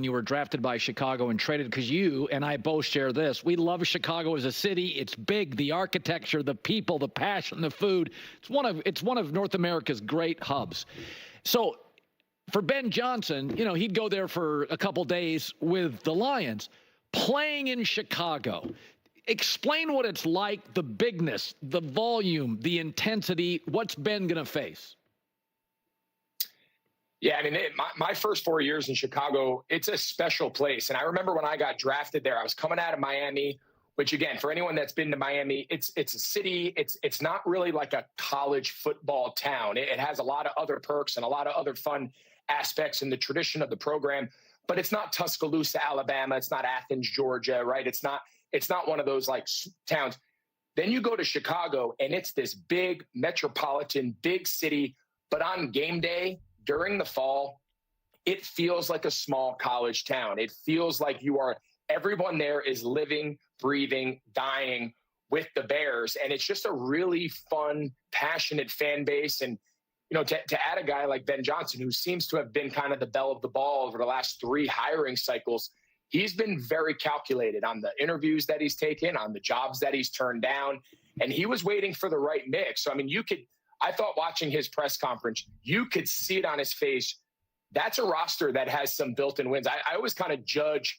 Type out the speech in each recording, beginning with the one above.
you were drafted by Chicago and traded, because you and I both share this. We love Chicago as a city. It's big, the architecture, the people, the passion, the food. It's one of North America's great hubs. So for Ben Johnson, he'd go there for a couple days with the Lions, playing in Chicago. Explain what it's like, the bigness, the volume, the intensity. What's Ben going to face? Yeah, I mean, my first 4 years in Chicago, it's a special place. And I remember when I got drafted there, I was coming out of Miami, which, again, for anyone that's been to Miami, it's a city. It's not really like a college football town. It has a lot of other perks and a lot of other fun aspects in the tradition of the program. But it's not Tuscaloosa, Alabama. It's not Athens, Georgia, right? It's not one of those like towns. Then you go to Chicago, and it's this big metropolitan, big city. But on game day, during the fall, it feels like a small college town. It feels like everyone there is living, breathing, dying with the Bears. And it's just a really fun, passionate fan base. And, to add a guy like Ben Johnson, who seems to have been kind of the belle of the ball over the last 3 hiring cycles, he's been very calculated on the interviews that he's taken, on the jobs that he's turned down. And he was waiting for the right mix. So, I mean, I thought watching his press conference, you could see it on his face. That's a roster that has some built-in wins. I always kind of judge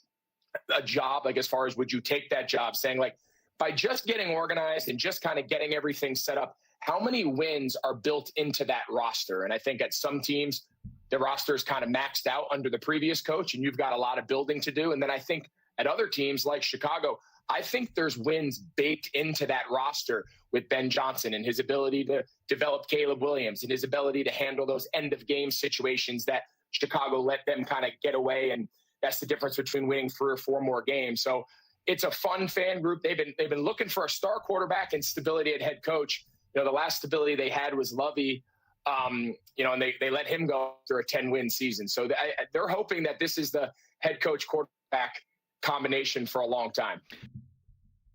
a job, like as far as would you take that job, saying like by just getting organized and just kind of getting everything set up, how many wins are built into that roster? And I think at some teams, the roster is kind of maxed out under the previous coach, and you've got a lot of building to do. And then I think at other teams like Chicago, I think there's wins baked into that roster with Ben Johnson and his ability to develop Caleb Williams and his ability to handle those end of game situations that Chicago let them kind of get away. And that's the difference between winning 3 or 4 more games. So it's a fun fan group. They've been looking for a star quarterback and stability at head coach. The last stability they had was Lovey, and they let him go after a 10-win season. So they're hoping that this is the head coach quarterback combination for a long time.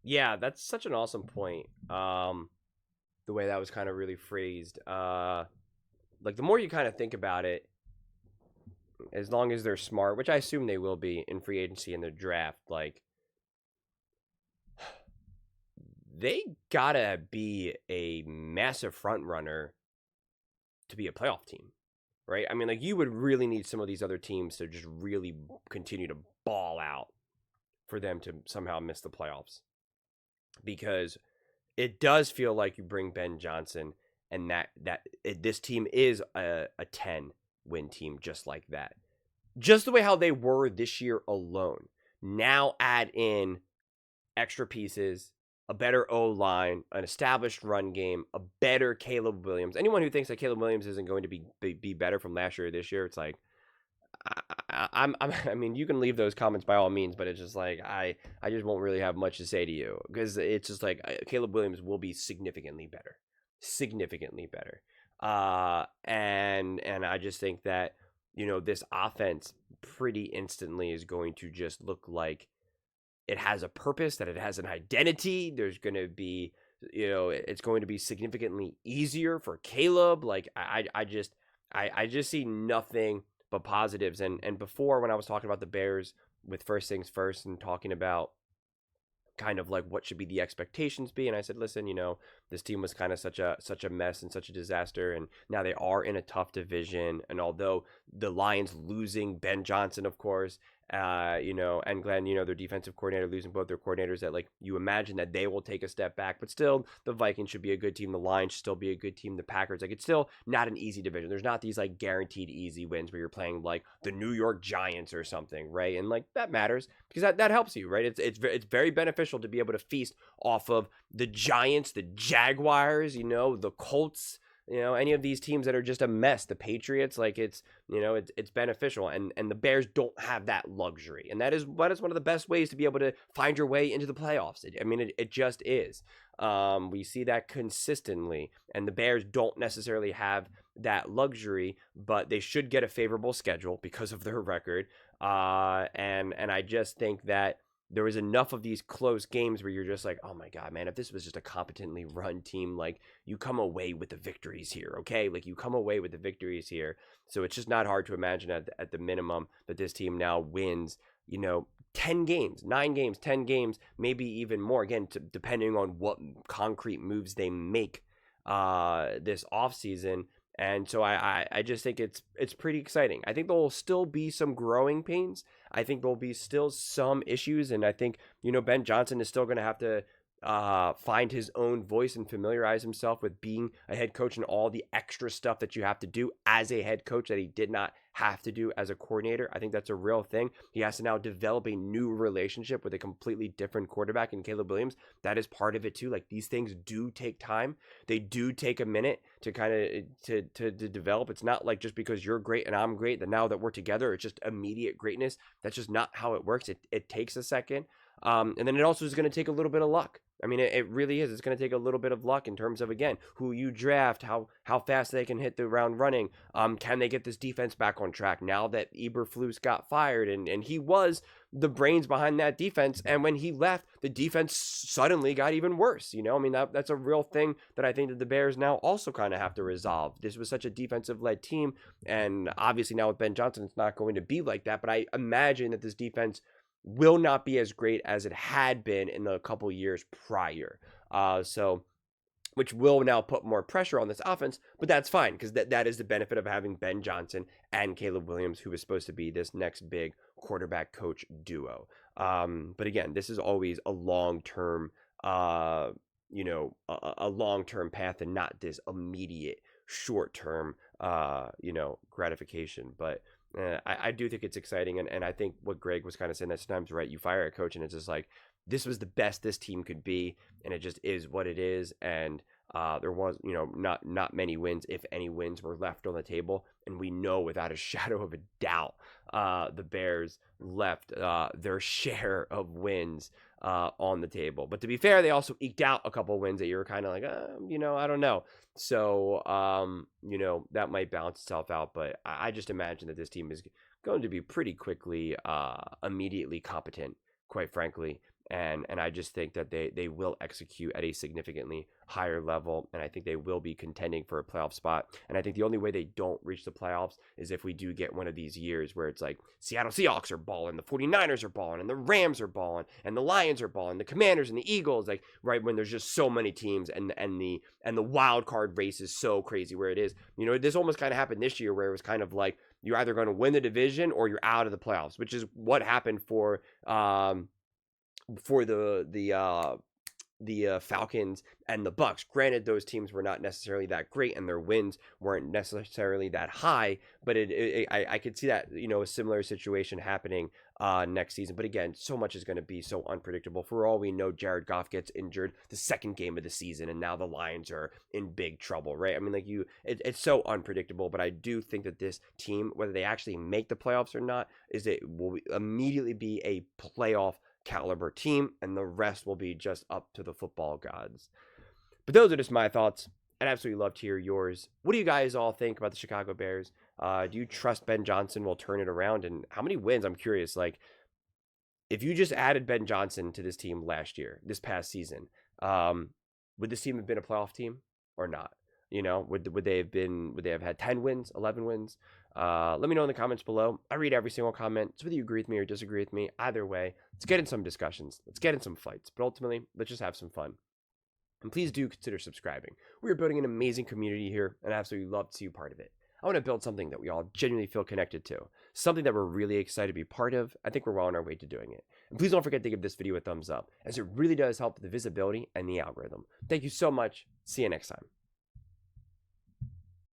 Yeah, that's such an awesome point. The way that was kind of really phrased. Like the more you kind of think about it, as long as they're smart, which I assume they will be in free agency and the draft, like they gotta be a massive front runner to be a playoff team, right? I mean, like you would really need some of these other teams to just really continue to ball out for them to somehow miss the playoffs. Because it does feel like you bring Ben Johnson and this team is a 10-win team just like that. Just the way how they were this year alone. Now add in extra pieces, a better O-line, an established run game, a better Caleb Williams. Anyone who thinks that Caleb Williams isn't going to be better from last year or this year, it's like, I mean, you can leave those comments by all means, but it's just like I just won't really have much to say to you because it's just like Caleb Williams will be significantly better, and I just think that this offense pretty instantly is going to just look like it has a purpose, that it has an identity. There's going to be it's going to be significantly easier for Caleb. Like I just see nothing but positives. And before, when I was talking about the Bears with First Things First and talking about kind of like what should be the expectations be, and I said, listen, this team was kind of such a mess and such a disaster, and now they are in a tough division. And although the Lions losing Ben Johnson, of course, and Glenn, their defensive coordinator, losing both their coordinators, that like you imagine that they will take a step back, but still the Vikings should be a good team. The Lions should still be a good team. The Packers, like it's still not an easy division. There's not these like guaranteed easy wins where you're playing like the New York Giants or something, right? And like that matters because that helps you, right? It's very beneficial to be able to feast off of the Giants, the Jaguars, the Colts, any of these teams that are just a mess, the Patriots, like it's beneficial, and the Bears don't have that luxury, and that is one of the best ways to be able to find your way into the playoffs. It just is. We see that consistently, and the Bears don't necessarily have that luxury, but they should get a favorable schedule because of their record. And I just think that there was enough of these close games where you're just like, oh my God, man, if this was just a competently run team, like you come away with the victories here, okay? Like you come away with the victories here. So it's just not hard to imagine at the minimum that this team now wins, 10 games, 9 games, 10 games, maybe even more, again, depending on what concrete moves they make this offseason. And so I just think it's pretty exciting. I think there will still be some growing pains. I think there'll be still some issues. And I think, Ben Johnson is still going to have to find his own voice and familiarize himself with being a head coach and all the extra stuff that you have to do as a head coach that he did not have to do as a coordinator. I think that's a real thing. He has to now develop a new relationship with a completely different quarterback in Caleb Williams. That is part of it too. Like these things do take time. They do take a minute to kind of to develop. It's not like just because you're great and I'm great that now that we're together, it's just immediate greatness. That's just not how it works. It takes a second. And then it also is going to take a little bit of luck. I mean, it really is. It's going to take a little bit of luck in terms of, again, who you draft, how fast they can hit the ground running. Can they get this defense back on track now that Eberflus got fired? And he was the brains behind that defense. And when he left, the defense suddenly got even worse. I mean, that's a real thing that I think that the Bears now also kind of have to resolve. This was such a defensive-led team. And obviously now with Ben Johnson, it's not going to be like that. But I imagine that this defense will not be as great as it had been in the couple years prior. Which will now put more pressure on this offense, but that's fine because that is the benefit of having Ben Johnson and Caleb Williams, who is supposed to be this next big quarterback coach duo. But again, this is always a long-term, a long-term path and not this immediate short-term, gratification. But I do think it's exciting, and I think what Greg was kind of saying that sometimes, right, you fire a coach and it's just like, this was the best this team could be, and it just is what it is, and there was, not many wins, if any wins were left on the table, and we know without a shadow of a doubt the Bears left their share of wins on the table. But to be fair, they also eked out a couple wins that you were kind of like, I don't know. So, that might balance itself out. But I just imagine that this team is going to be pretty quickly immediately competent, quite frankly. And I just think that they will execute at a significantly higher level. And I think they will be contending for a playoff spot. And I think the only way they don't reach the playoffs is if we do get one of these years where it's like Seattle Seahawks are balling, the 49ers are balling, and the Rams are balling, and the Lions are balling, the Commanders and the Eagles, like right when there's just so many teams and the wild card race is so crazy where it is. This almost kind of happened this year where it was kind of like you're either going to win the division or you're out of the playoffs, which is what happened for the Falcons and the Bucks. Granted, those teams were not necessarily that great and their wins weren't necessarily that high, but I could see that, a similar situation happening next season. But again, so much is going to be so unpredictable. For all we know, Jared Goff gets injured the second game of the season, and now the Lions are in big trouble, right? I mean, like it's so unpredictable, but I do think that this team, whether they actually make the playoffs or not, it will immediately be a playoff caliber team, and the rest will be just up to the football gods. But those are just my thoughts. I'd absolutely love to hear yours. What do you guys all think about the Chicago Bears? Do you trust Ben Johnson will turn it around? And how many wins? I'm curious. Like, if you just added Ben Johnson to this team this past season, would this team have been a playoff team or not? Would they have had 10 wins, 11 wins? Let me know in the comments below. I read every single comment. So whether you agree with me or disagree with me, either way, let's get in some discussions. Let's get in some fights. But ultimately, let's just have some fun. And please do consider subscribing. We are building an amazing community here, and I absolutely love to see you part of it. I want to build something that we all genuinely feel connected to. Something that we're really excited to be part of. I think we're well on our way to doing it. And please don't forget to give this video a thumbs up, as it really does help the visibility and the algorithm. Thank you so much. See you next time.